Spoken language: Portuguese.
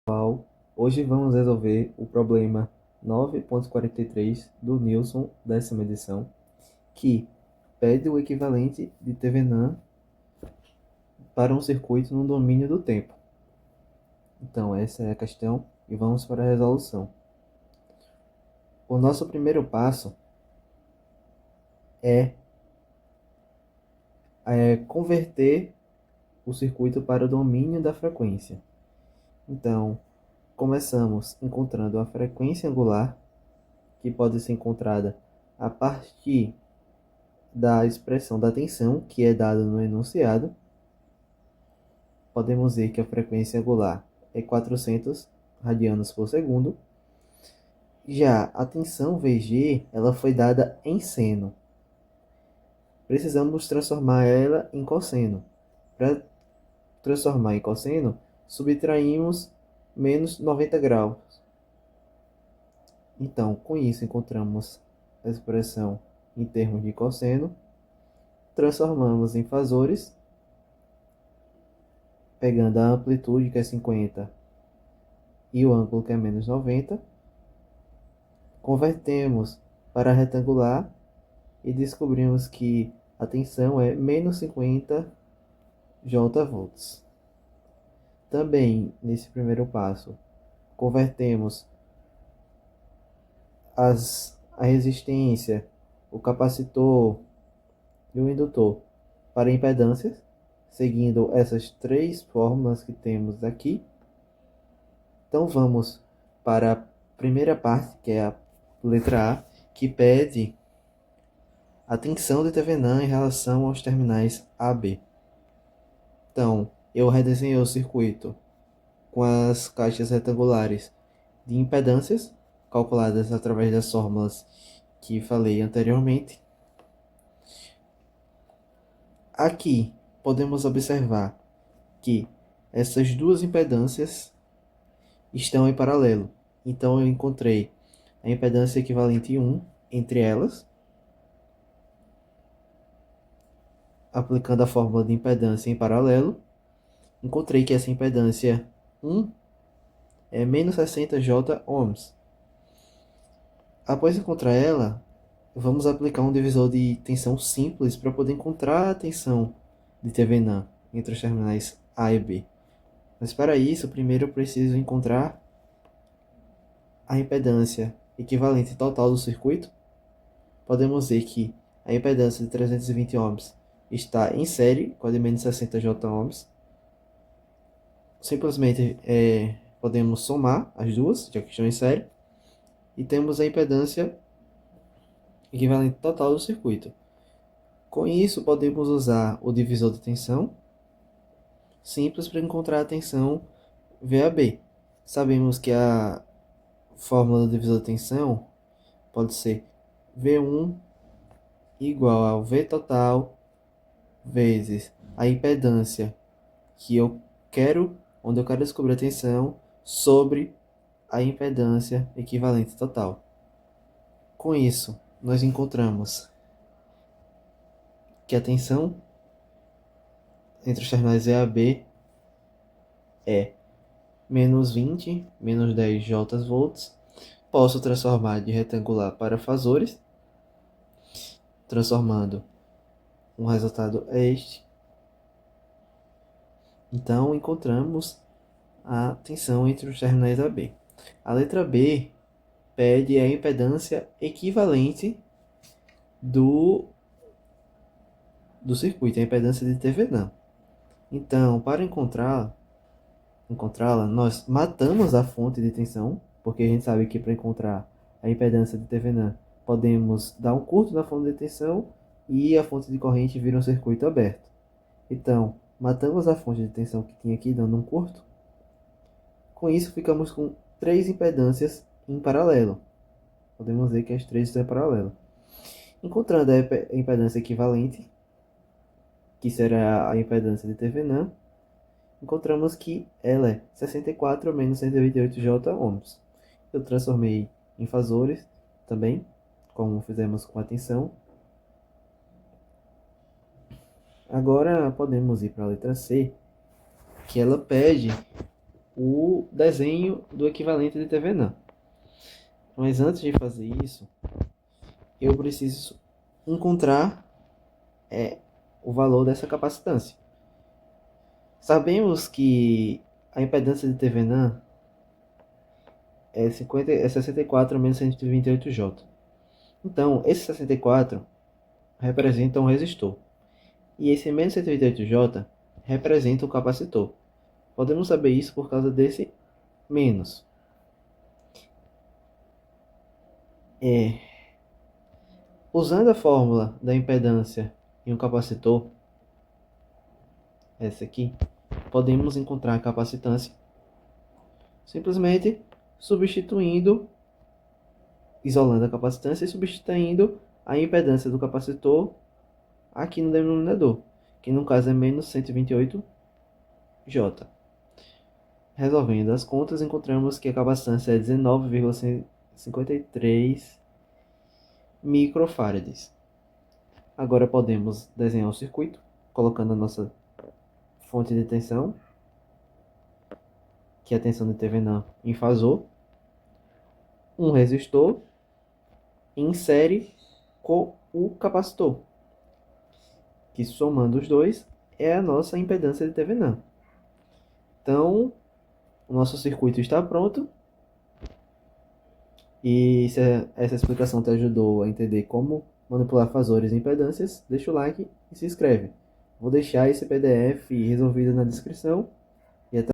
Pessoal, hoje vamos resolver o problema 9.43 do Nilson, 10ª edição, que pede o equivalente de Thevenin para um circuito no domínio do tempo. Então, essa é a questão e vamos para a resolução. O nosso primeiro passo é, converter o circuito para o domínio da frequência. Então, começamos encontrando a frequência angular, que pode ser encontrada a partir da expressão da tensão, que é dada no enunciado. Podemos ver que a frequência angular é 400 radianos por segundo. Já a tensão Vg, ela foi dada em seno. Precisamos transformar ela em cosseno. Para transformar em cosseno, subtraímos menos 90 graus. Então, com isso, encontramos a expressão em termos de cosseno. Transformamos em fasores, pegando a amplitude, que é 50, e o ângulo, que é menos 90. Convertemos para retangular e descobrimos que a tensão é menos 50 J-volts. Também, nesse primeiro passo, convertemos a resistência, o capacitor e o indutor para impedâncias, seguindo essas três fórmulas que temos aqui. Então vamos para a primeira parte, que é a letra A, que pede a tensão de Thevenin em relação aos terminais A, B. Então, eu redesenhei o circuito com as caixas retangulares de impedâncias, calculadas através das fórmulas que falei anteriormente. Aqui podemos observar que essas duas impedâncias estão em paralelo. Então eu encontrei a impedância equivalente 1 entre elas, aplicando a fórmula de impedância em paralelo. Encontrei que essa impedância 1 é menos 60 J ohms. Após encontrar ela, vamos aplicar um divisor de tensão simples para poder encontrar a tensão de Thevenin entre os terminais A e B. Mas para isso, primeiro eu preciso encontrar a impedância equivalente total do circuito. Podemos ver que a impedância de 320 ohms está em série com a de menos 60 J ohms. Simplesmente podemos somar as duas, já que estão em série, e temos a impedância equivalente total do circuito. Com isso, podemos usar o divisor de tensão simples para encontrar a tensão VAB. Sabemos que a fórmula do divisor de tensão pode ser V1 igual ao V total vezes a impedância que eu quero, onde eu quero descobrir a tensão, sobre a impedância equivalente total. Com isso, nós encontramos que a tensão entre os terminais E a B é menos 20, menos 10 J-volts. Posso transformar de retangular para fasores, transformando um resultado este. Então, encontramos a tensão entre os terminais AB. A letra B pede a impedância equivalente do circuito, a impedância de Thevenin. Então, para encontrá-la, nós matamos a fonte de tensão, porque a gente sabe que para encontrar a impedância de Thevenin, podemos dar um curto na fonte de tensão e a fonte de corrente vira um circuito aberto. Então, matamos a fonte de tensão que tinha aqui, dando um curto. Com isso, ficamos com três impedâncias em paralelo. Podemos ver que as três estão em paralelo. Encontrando a impedância equivalente, que será a impedância de Thevenin, encontramos que ela é 64 menos 128 J ohms. Eu transformei em fasores também, como fizemos com a tensão. Agora podemos ir para a letra C, que ela pede o desenho do equivalente de Thevenin. Mas antes de fazer isso, eu preciso encontrar o valor dessa capacitância. Sabemos que a impedância de Thevenin é 64 menos 128J. Então, esse 64 representa um resistor. E esse menos 128J representa um capacitor. Podemos saber isso por causa desse menos. Usando a fórmula da impedância em um capacitor, essa aqui, podemos encontrar a capacitância simplesmente substituindo, isolando a capacitância e substituindo a impedância do capacitor aqui no denominador, que no caso é menos 128J. Resolvendo as contas, encontramos que a capacitância é 19,53 microfarads. Agora podemos desenhar o circuito, colocando a nossa fonte de tensão, que é a tensão de Thevenin em fasor, um resistor em série com o capacitor, que somando os dois é a nossa impedância de Thevenin. Então, o nosso circuito está pronto. E se essa explicação te ajudou a entender como manipular fasores e impedâncias, deixa o like e se inscreve. Vou deixar esse PDF resolvido na descrição.